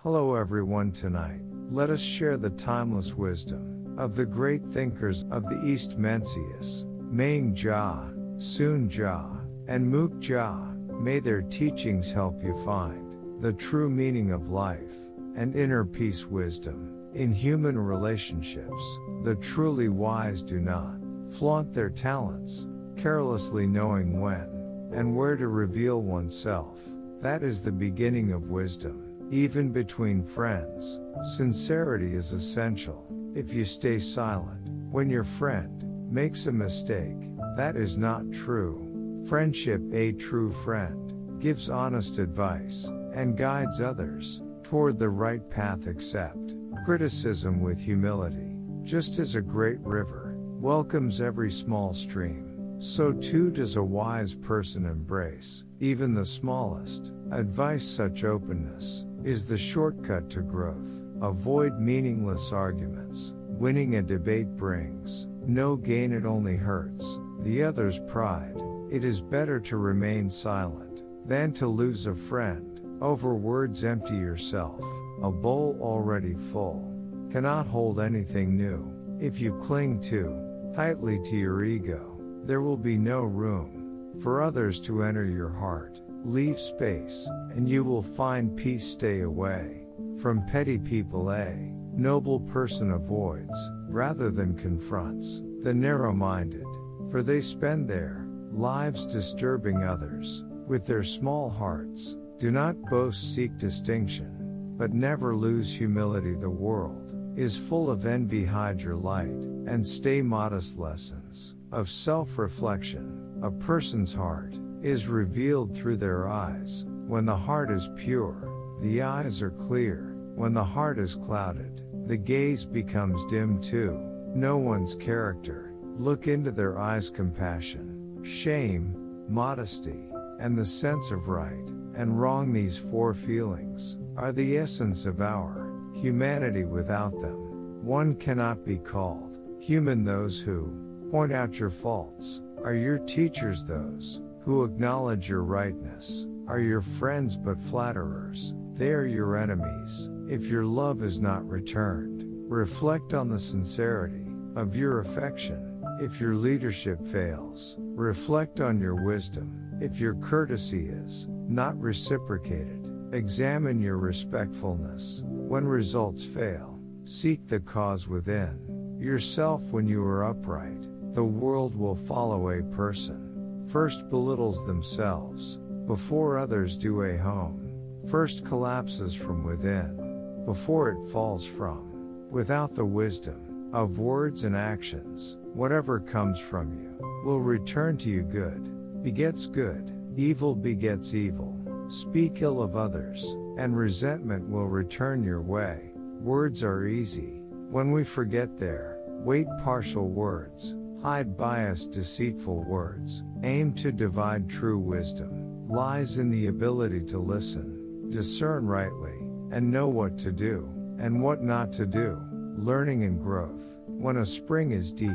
Hello everyone, tonight, let us share the timeless wisdom of the great thinkers of the East, Mencius, Ming Jia, Sun Jia, and Mook Jia. May their teachings help you find the true meaning of life and inner peace. Wisdom in human relationships. The truly wise do not flaunt their talents, carelessly knowing when and where to reveal oneself. That is the beginning of wisdom. Even between friends, sincerity is essential. If you stay silent when your friend makes a mistake, that is not true friendship. A true friend gives honest advice and guides others toward the right path. Accept criticism with humility. Just as a great river welcomes every small stream, so too does a wise person embrace even the smallest advice. Such openness is the shortcut to growth. Avoid meaningless arguments. Winning a debate brings no gain, it only hurts the other's pride. It is better to remain silent than to lose a friend over words. Empty yourself. A bowl already full cannot hold anything new. If you cling too tightly to your ego, there will be no room for others to enter your heart. Leave space, and you will find peace. Stay away from petty people. A noble person avoids, rather than confronts, the narrow-minded, for they spend their lives disturbing others with their small hearts. Do not boast, seek distinction, but never lose humility. The world is full of envy. Hide your light, and stay modest. Lessons of self-reflection. A person's heart is revealed through their eyes. When the heart is pure, the eyes are clear. When the heart is clouded, the gaze becomes dim too. No one's character. Look into their eyes. Compassion, shame, modesty, and the sense of right and wrong. These four feelings are the essence of our humanity. Without them, one cannot be called human. Those who point out your faults are your teachers. Those who acknowledge your rightness are your friends, but flatterers, they are your enemies. If your love is not returned, reflect on the sincerity of your affection. If your leadership fails, reflect on your wisdom. If your courtesy is not reciprocated, examine your respectfulness. When results fail, seek the cause within yourself. When you are upright, the world will follow. A person first belittles themselves before others do. A home first collapses from within before it falls from without. The wisdom of words and actions, whatever comes from you will return to you. Good begets good, evil begets evil. Speak ill of others, and resentment will return your way. Words are easy when we forget their weight. Partial words hide biased, deceitful words aim to divide. True wisdom lies in the ability to listen, discern rightly, and know what to do and what not to do. Learning and growth. When a spring is deep,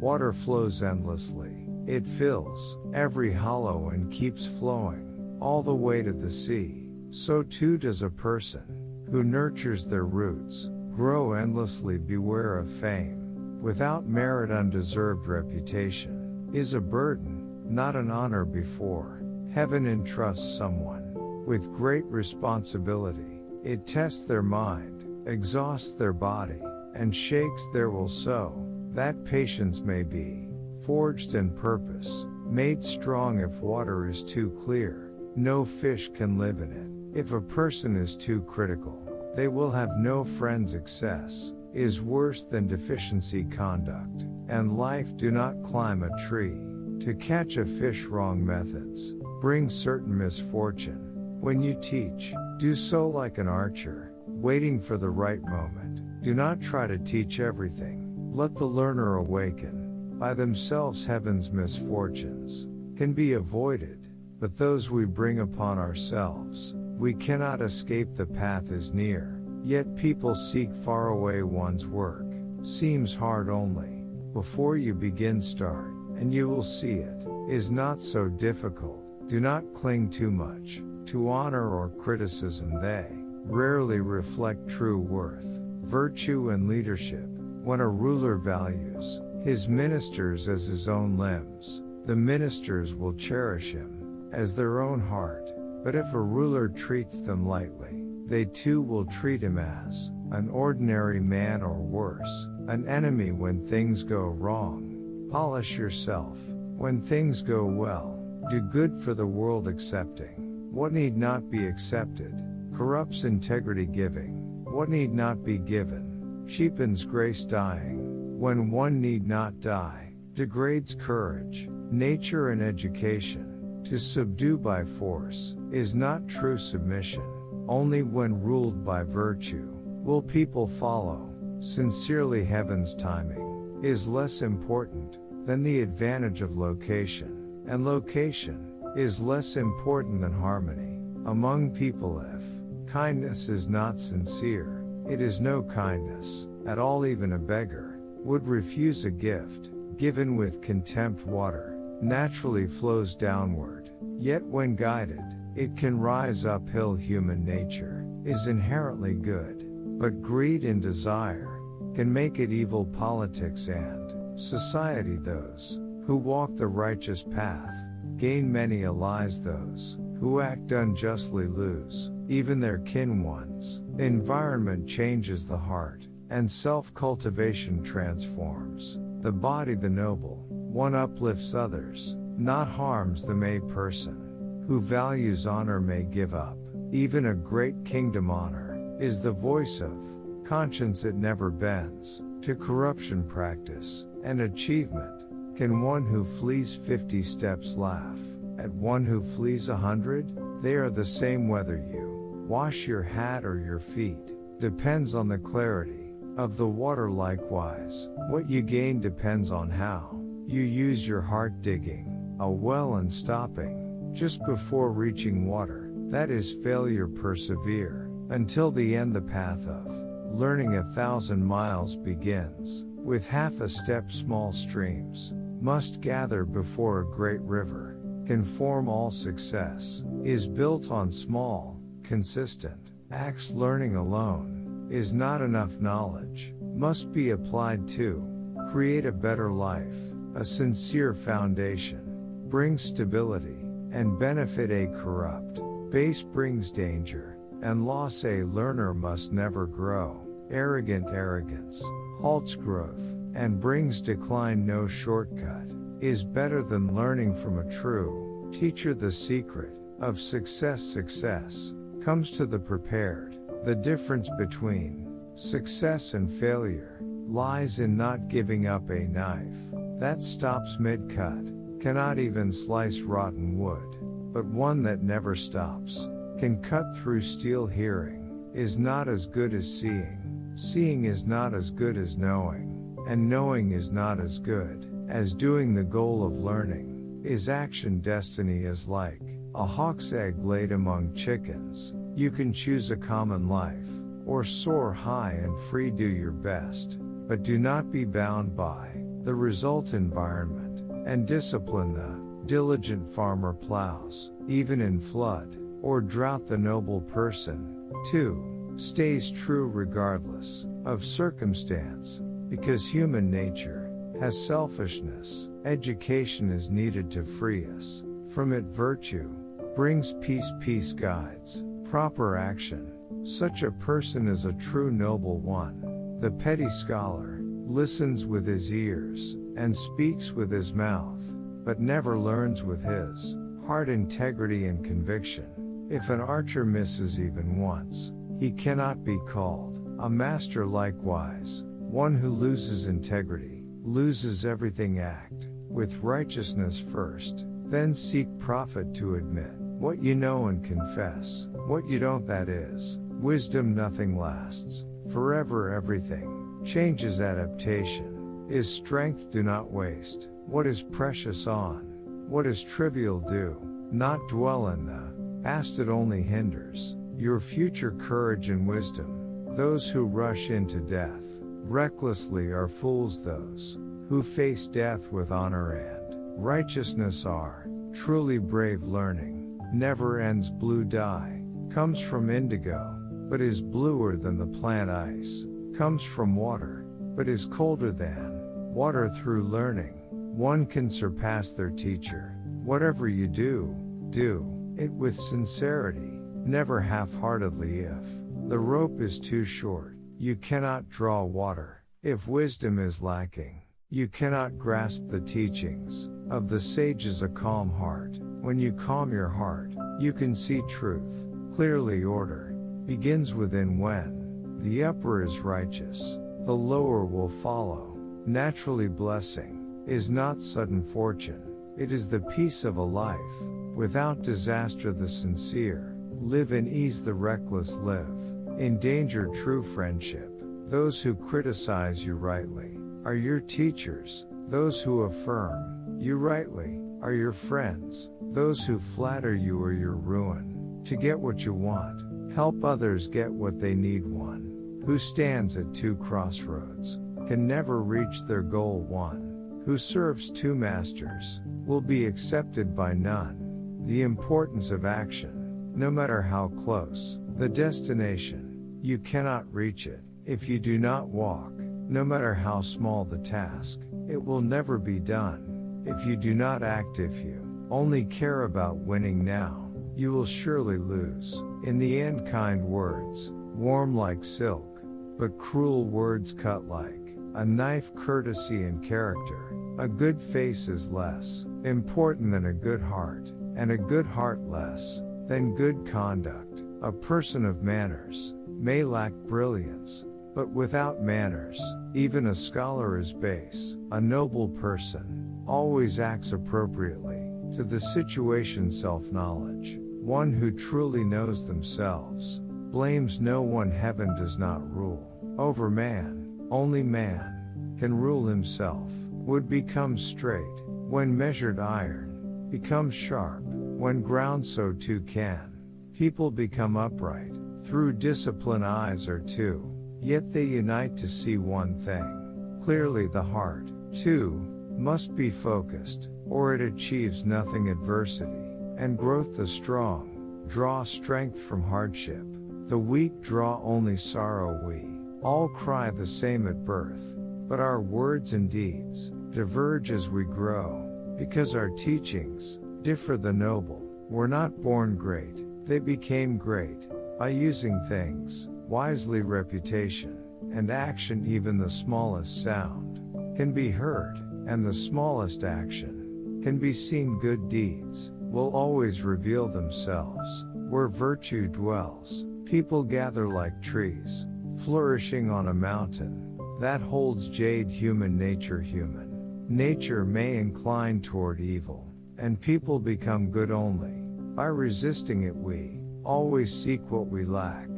water flows endlessly. It fills every hollow and keeps flowing all the way to the sea. So too does a person who nurtures their roots grow endlessly. Beware of fame. Without merit, undeserved reputation is a burden, not an honor. Before heaven entrusts someone with great responsibility, it tests their mind, exhausts their body, and shakes their will, so that patience may be forged and purpose made strong. If water is too clear, no fish can live in it. If a person is too critical, they will have no friends. Excess is worse than deficiency. Conduct and life do not climb a tree to catch a fish. Wrong methods bring certain misfortune. When you teach, do so like an archer, waiting for the right moment. Do not try to teach everything. Let the learner awaken by themselves. Heaven's misfortunes can be avoided, but those we bring upon ourselves, we cannot escape. The path is near, yet people seek far away. One's work seems hard only before you begin. Start, and you will see it is not so difficult. Do not cling too much to honor or criticism. They rarely reflect true worth, virtue and leadership. When a ruler values his ministers as his own limbs, the ministers will cherish him as their own heart. But if a ruler treats them lightly, they too will treat him as an ordinary man or worse, an enemy when things go wrong. Polish yourself when things go well. Do good for the world, accepting what need not be accepted, corrupts integrity, giving what need not be given, cheapens grace, dying when one need not die, degrades courage, nature and education. To subdue by force is not true submission. Only when ruled by virtue will people follow. Sincerely, heaven's timing is less important than the advantage of location, and location is less important than harmony among people. If kindness is not sincere, it is no kindness at all. Even a beggar would refuse a gift given with contempt. Water naturally flows downward, yet when guided, it can rise uphill. Human nature is inherently good, but greed and desire can make it evil. Politics and society, those who walk the righteous path gain many allies. Those who act unjustly lose even their kin ones. Environment changes the heart, and self-cultivation transforms the body. The noble one uplifts others, not harms them. A person who values honor may give up even a great kingdom. Honor is the voice of conscience. It never bends to corruption. Practice and achievement. Can one who flees 50 steps laugh at one who flees 100? They are the same whether you wash your hat or your feet. Depends on the clarity of the water. Likewise, what you gain depends on how you use your heart. Digging a well and stopping just before reaching water, that is failure. Persevere until the end. The path of learning 1,000 miles begins with half a step. Small streams must gather before a great river can form. All success is built on small, consistent acts. Learning alone is not enough. Knowledge must be applied to create a better life. A sincere foundation brings stability and benefit. A corrupt base brings danger and loss. A learner must never grow arrogant. Arrogance halts growth and brings decline. No shortcut is better than learning from a true teacher. The secret of success. Success comes to the prepared. The difference between success and failure lies in not giving up. A knife that stops mid-cut cannot even slice rotten wood, but one that never stops can cut through steel. Hearing is not as good as seeing, seeing is not as good as knowing, and knowing is not as good as doing. The goal of learning is action. Destiny is like a hawk's egg laid among chickens. You can choose a common life, or soar high and free. Do your best, but do not be bound by the result. Environment and discipline. The diligent farmer plows, even in flood or drought. The noble person, too, stays true regardless of circumstance, because human nature has selfishness. Education is needed to free us from it. Virtue brings peace. Peace guides proper action. Such a person is a true noble one. The petty scholar listens with his ears and speaks with his mouth, but never learns with his heart. Integrity and conviction. If an archer misses even once, he cannot be called a master. Likewise, one who loses integrity loses everything. Act with righteousness first, then seek profit. To admit what you know and confess what you don't, that is wisdom. Nothing lasts forever. Everything changes. Adaptation is strength. Do not waste what is precious on what is trivial. Do not dwell in the past. It only hinders your future. Courage and wisdom. Those who rush into death recklessly are fools. Those who face death with honor and righteousness are truly brave. Learning never ends. Blue dye comes from indigo, but is bluer than the plant ice, comes from water, but is colder than water. Through learning, one can surpass their teacher. Whatever you do, do it with sincerity, never half-heartedly. If the rope is too short, you cannot draw water. If wisdom is lacking, you cannot grasp the teachings of the sages. A calm heart. When you calm your heart, you can see truth clearly. Order begins within. When the upper is righteous, the lower will follow. Naturally, blessing is not sudden fortune. It is the peace of a life without disaster. The sincere live in ease, the reckless live in danger. True friendship. Those who criticize you rightly are your teachers. Those who affirm you rightly are your friends. Those who flatter you are your ruin. To get what you want, help others get what they need. One who stands at two crossroads can never reach their goal. One who serves two masters will be accepted by none. The importance of action. No matter how close the destination, you cannot reach it if you do not walk. No matter how small the task, it will never be done if you do not act. If you only care about winning now, you will surely lose. In the end, kind words, warm like silk, but cruel words cut like a knife. Courtesy and character. A good face is less important than a good heart, and a good heart less than good conduct. A person of manners may lack brilliance, but without manners, even a scholar is base. A noble person always acts appropriately to the situation. Self-knowledge. One who truly knows themselves blames no one. Heaven does not rule over man, only man can rule himself. Wood becomes straight when measured. Iron becomes sharp when ground. So too can people become upright through discipline. Eyes are two, yet they unite to see one thing clearly. The heart, too, must be focused, or it achieves nothing. Adversity and growth. The strong draw strength from hardship, the weak draw only sorrow. We all cry the same at birth, but our words and deeds diverge as we grow, because our teachings differ. The noble were not born great, they became great by using things wisely. Reputation and action. Even the smallest sound can be heard, and the smallest action can be seen. Good deeds will always reveal themselves. Where virtue dwells, people gather like trees flourishing on a mountain that holds jade. Human nature. Human nature may incline toward evil, and people become good only by resisting it. We always seek what we lack.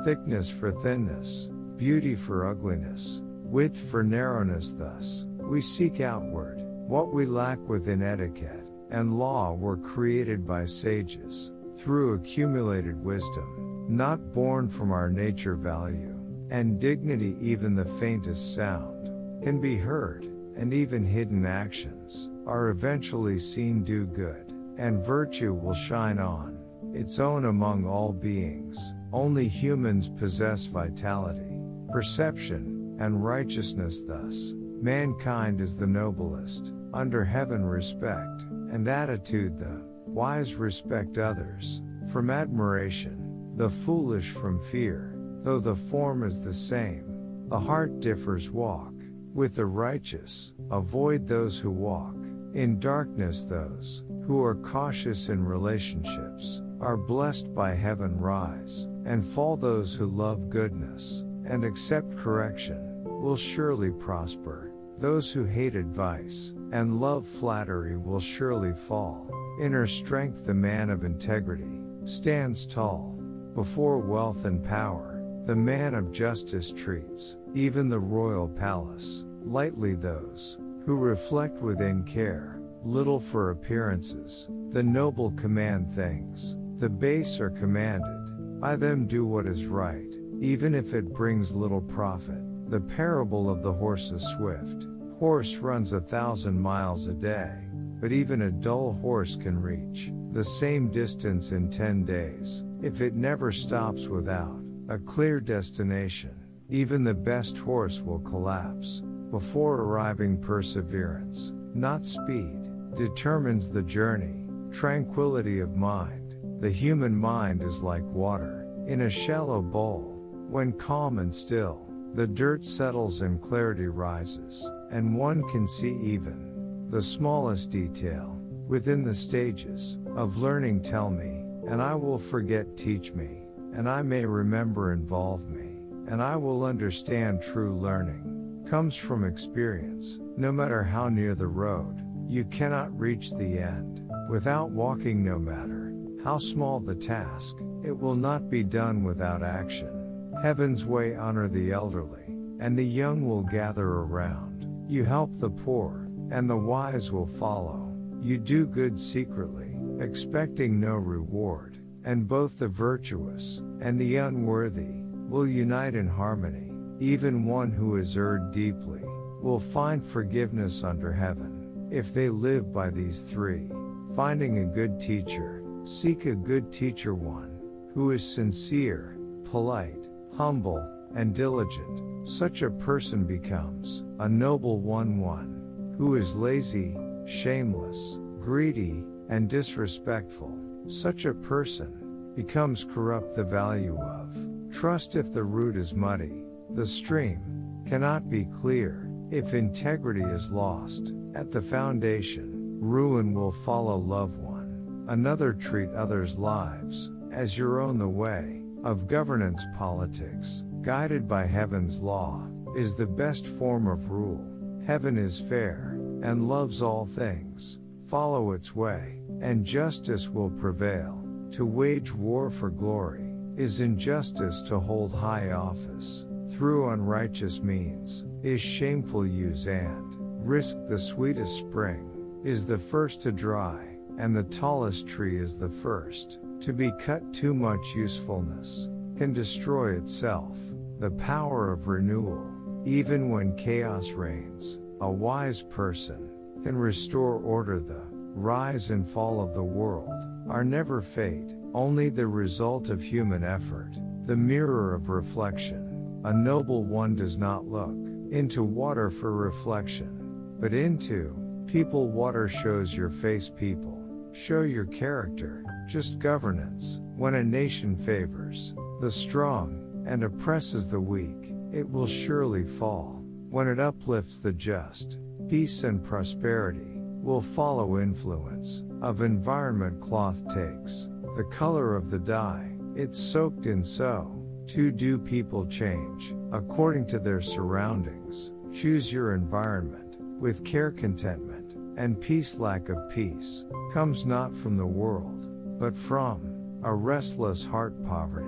Thickness for thinness, beauty for ugliness, width for narrowness. Thus, we seek outward what we lack within. Etiquette and law were created by sages through accumulated wisdom, not born from our nature. Value and dignity. Even the faintest sound can be heard, and even hidden actions are eventually seen. Do good, and virtue will shine on its own among all beings. Only humans possess vitality, perception, and righteousness. Thus, mankind is the noblest. Under heaven, respect and attitude. The wise respect others from admiration, the foolish from fear. Though the form is the same, the heart differs. Walk with the righteous, avoid those who walk in darkness. Those who are cautious in relationships are blessed by heaven. Rise and fall. Those who love goodness and accept correction will surely prosper. Those who hate advice and love flattery will surely fall. Inner strength. The man of integrity stands tall before wealth and power. The man of justice treats even the royal palace lightly. Those who reflect within care little for appearances. The noble command things, the base are commanded. By them do what is right, even if it brings little profit. The parable of the horse. A swift horse runs 1,000 miles a day, but even a dull horse can reach the same distance in 10 days if it never stops without a clear destination. Even the best horse will collapse before arriving. Perseverance, not speed, determines the journey. Tranquility of mind. The human mind is like water in a shallow bowl. When calm and still, the dirt settles and clarity rises, and one can see even the smallest detail within the stages of learning. Tell me, and I will forget. Teach me, and I may remember. Involve me, and I will understand. True learning comes from experience. No matter how near the road, you cannot reach the end without walking. No matter how small the task, it will not be done without action. Heaven's way. Honor the elderly, and the young will gather around. You help the poor, and the wise will follow. You do good secretly, expecting no reward, and both the virtuous and the unworthy will unite in harmony. Even one who has erred deeply will find forgiveness under heaven, if they live by these three. Finding a good teacher. Seek a good teacher, one who is sincere, polite, humble, and diligent. Such a person becomes a noble one who is lazy, shameless, greedy, and disrespectful. Such a person becomes corrupt. The value of trust. If the root is muddy, the stream cannot be clear. If integrity is lost at the foundation, ruin will follow. Love one another. Treat others' lives as your own. The way of governance. Politics, guided by heaven's law, is the best form of rule. Heaven is fair and loves all things. Follow its way, and justice will prevail. To wage war for glory is injustice. To hold high office through unrighteous means is shameful use. And risk. The sweetest spring is the first to dry, and the tallest tree is the first to be cut. Too much usefulness can destroy itself. The power of renewal. Even when chaos reigns, a wise person can restore order. The rise and fall of the world are never fate, only the result of human effort. The mirror of reflection. A noble one does not look into water for reflection, but into people. Water shows your face. People show your character. Just governance. When a nation favors the strong and oppresses the weak, it will surely fall. When it uplifts the just, peace and prosperity will follow. Influence of environment. Cloth takes the color of the dye it's soaked in. So too do people change according to their surroundings. Choose your environment with care. Contentment and peace. Lack of peace comes not from the world, but from a restless heart. Poverty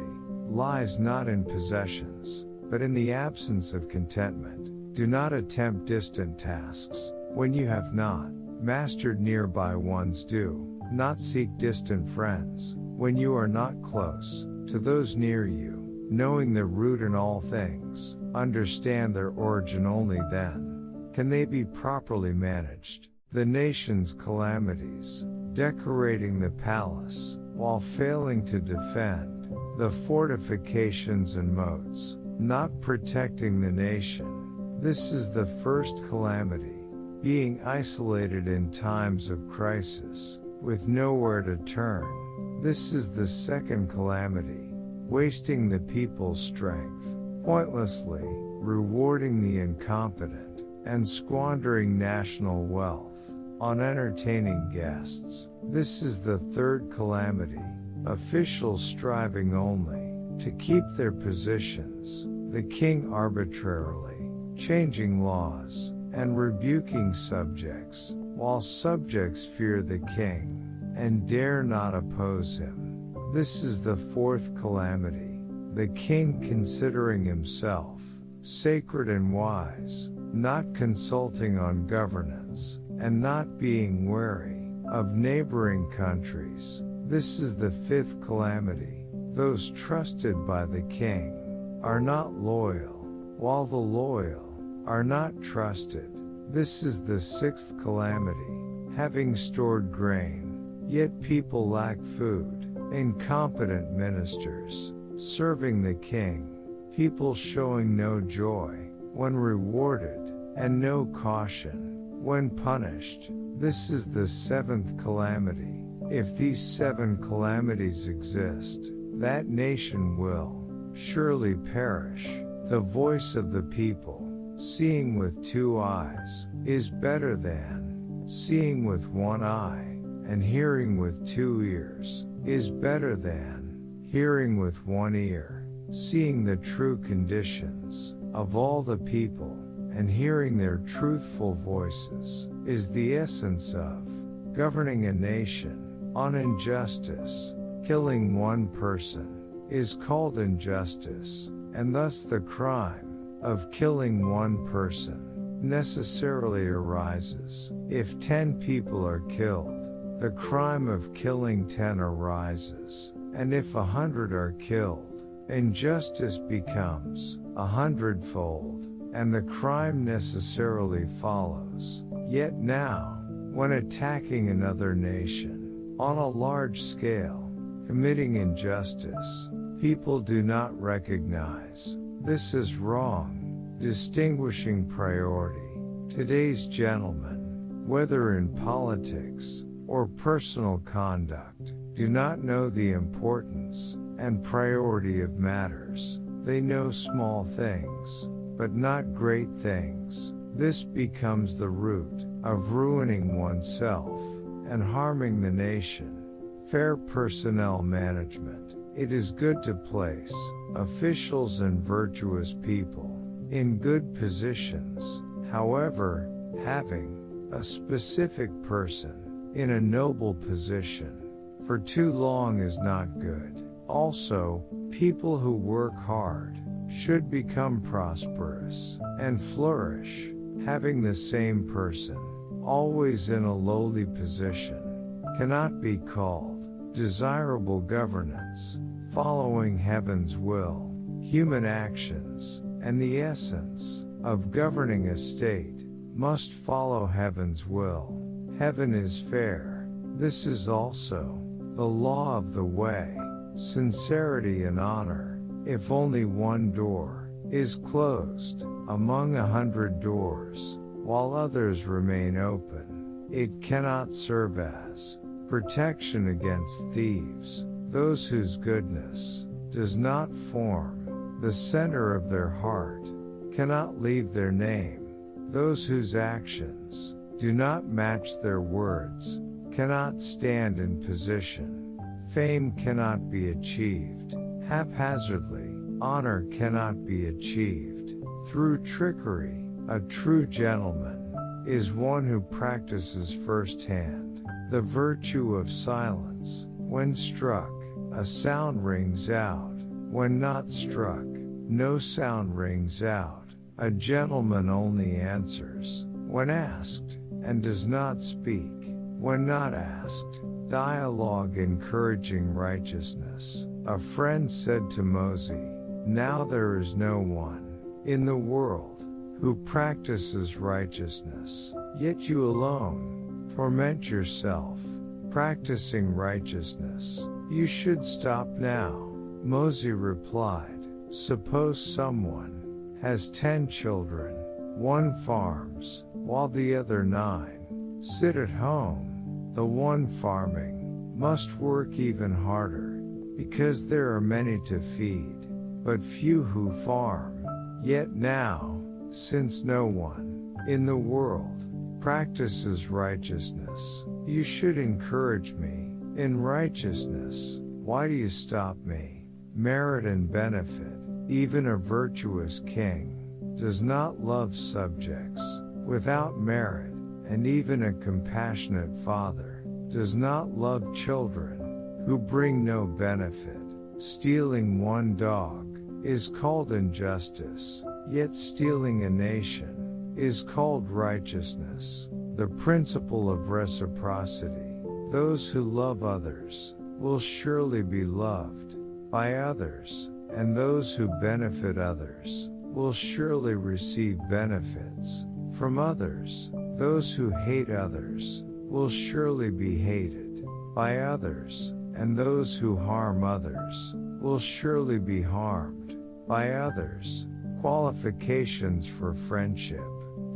lies not in possessions, but in the absence of contentment. Do not attempt distant tasks when you have not mastered nearby ones. Do not seek distant friends when you are not close to those near you. Knowing the root in all things, understand their origin. Only then can they be properly managed. The nation's calamities, decorating the palace while failing to defend the fortifications and moats, not protecting the nation. This is the first calamity, being isolated in times of crisis, with nowhere to turn. This is the second calamity, wasting the people's strength, pointlessly, rewarding the incompetent, and squandering national wealth on entertaining guests. This is the third calamity, officials striving only to keep their positions, the king arbitrarily changing laws and rebuking subjects, while subjects fear the king and dare not oppose him. This is the fourth calamity, the king considering himself sacred and wise, not consulting on governance, and not being wary of neighboring countries. This is the fifth calamity, those trusted by the king are not loyal, while the loyal are not trusted. This is the sixth calamity, having stored grain, yet people lack food. Incompetent ministers serving the king. People showing no joy when rewarded, and no caution when punished. This is the seventh calamity. If these seven calamities exist, that nation will surely perish. The voice of the people, seeing with two eyes, is better than seeing with one eye, and hearing with two ears is better than hearing with one ear. Seeing the true conditions of all the people, and hearing their truthful voices, is the essence of governing a nation. On injustice, killing one person is called injustice, and thus the crime of killing one person necessarily arises. If 10 people are killed, the crime of killing 10 arises, and if 100 are killed, injustice becomes 100-fold, and the crime necessarily follows. Yet now, when attacking another nation, on a large scale, committing injustice, people do not recognize this is wrong, distinguishing priority. Today's gentlemen, whether in politics or personal conduct, do not know the importance and priority of matters. They know small things, but not great things. This becomes the root of ruining oneself and harming the nation. Fair personnel management. It is good to place officials and virtuous people in good positions. However, having a specific person in a noble position for too long is not good. Also, people who work hard should become prosperous and flourish. Having the same person always in a lowly position cannot be called desirable governance. Following heaven's will, human actions, and the essence of governing a state must follow heaven's will. Heaven is fair. This is also the law of the way. Sincerity and honor. If only one door is closed among 100 doors, while others remain open, it cannot serve as protection against thieves. Those whose goodness does not form the center of their heart cannot leave their name. Those whose actions do not match their words cannot stand in position. Fame cannot be achieved haphazardly. Honor cannot be achieved through trickery. A true gentleman is one who practices firsthand the virtue of silence. When struck, a sound rings out. When not struck, no sound rings out. A gentleman only answers when asked, and does not speak when not asked. Dialogue encouraging righteousness. A friend said to Mozi, "Now there is no one in the world who practices righteousness, yet you alone torment yourself practicing righteousness. You should stop now." Mozi replied, "Suppose someone has 10 children, one farms, while the other 9 sit at home. The one farming must work even harder, because there are many to feed, but few who farm. Yet now, since no one in the world practices righteousness, you should encourage me in righteousness. Why do you stop me? Merit and benefit. Even a virtuous king does not love subjects without merit, and even a compassionate father does not love children who bring no benefit. Stealing one dog is called injustice, yet stealing a nation is called righteousness. The principle of reciprocity. Those who love others will surely be loved by others, and those who benefit others will surely receive benefits from others. Those who hate others will surely be hated by others, and those who harm others will surely be harmed by others. Qualifications for friendship: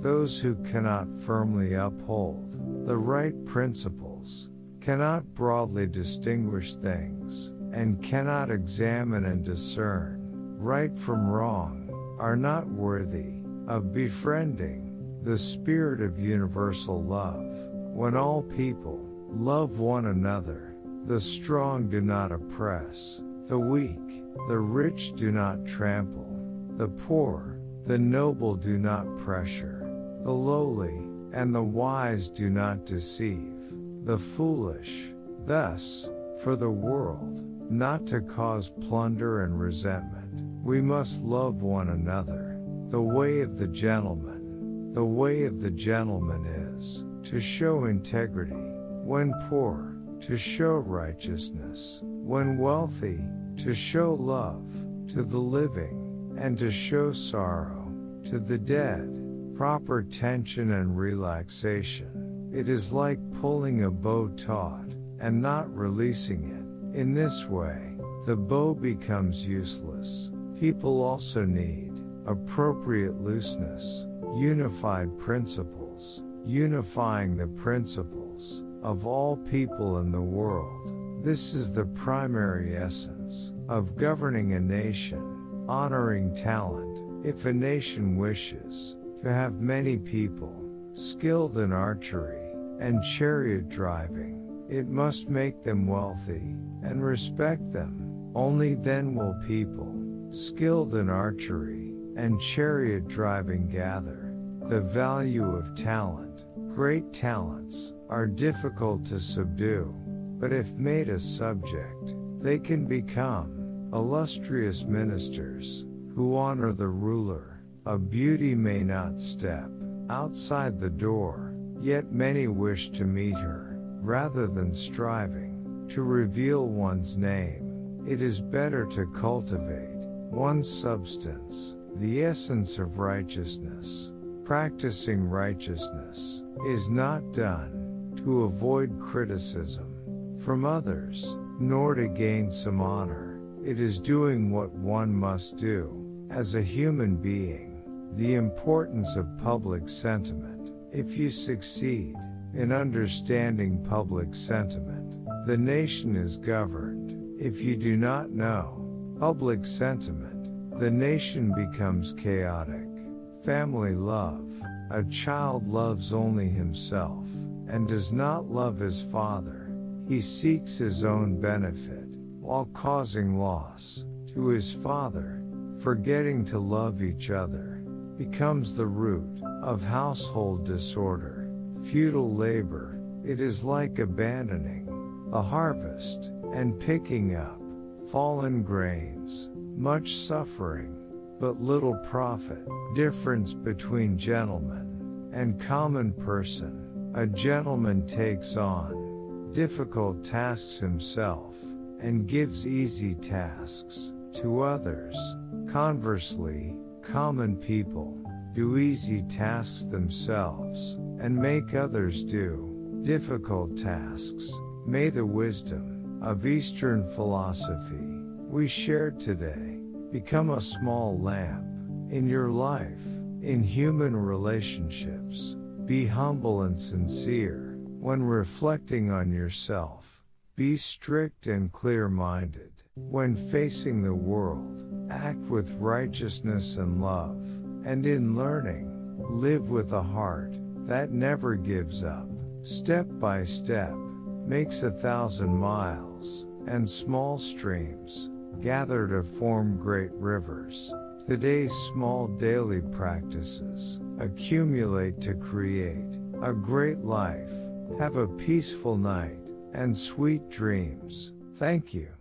those who cannot firmly uphold the right principles, cannot broadly distinguish things, and cannot examine and discern right from wrong, are not worthy of befriending the spirit of universal love. When all people love one another, the strong do not oppress the weak, the rich do not trample the poor, the noble do not pressure the lowly, and the wise do not deceive the foolish. Thus, for the world not to cause plunder and resentment, we must love one another. The way of the gentleman. The way of the gentleman is to show integrity when poor, to show righteousness when wealthy, to show love to the living, and to show sorrow to the dead. Proper tension and relaxation. It is like pulling a bow taut and not releasing it. In this way, the bow becomes useless. People also need appropriate looseness, unified principles, unifying the principles of all people in the world. This is the primary essence of governing a nation, honoring talent. If a nation wishes to have many people skilled in archery and chariot driving, it must make them wealthy and respect them. Only then will people skilled in archery and chariot driving gather the value of talent. Great talents are difficult to subdue, but if made a subject, they can become illustrious ministers who honor the ruler. A beauty may not step outside the door, yet many wish to meet her. Rather than striving to reveal one's name, it is better to cultivate one's substance, the essence of righteousness. Practicing righteousness is not done to avoid criticism from others, nor to gain some honor. It is doing what one must do as a human being. The importance of public sentiment. If you succeed in understanding public sentiment, the nation is governed. If you do not know public sentiment, the nation becomes chaotic. Family love. A child loves only himself and does not love his father. He seeks his own benefit while causing loss to his father. Forgetting to love each other becomes the root of household disorder. Futile labor. It is like abandoning a harvest and picking up fallen grains. Much suffering, but little profit. Difference between gentleman and common person. A gentleman takes on difficult tasks himself and gives easy tasks to others. Conversely, common people do easy tasks themselves and make others do difficult tasks. May the wisdom of Eastern philosophy we shared today become a small lamp in your life. In human relationships, be humble and sincere. When reflecting on yourself, be strict and clear-minded. When facing the world, act with righteousness and love. And in learning, live with a heart that never gives up. Step by step makes 1,000 miles, and small streams gather to form great rivers. Today's small daily practices accumulate to create a great life. Have a peaceful night and sweet dreams. Thank you.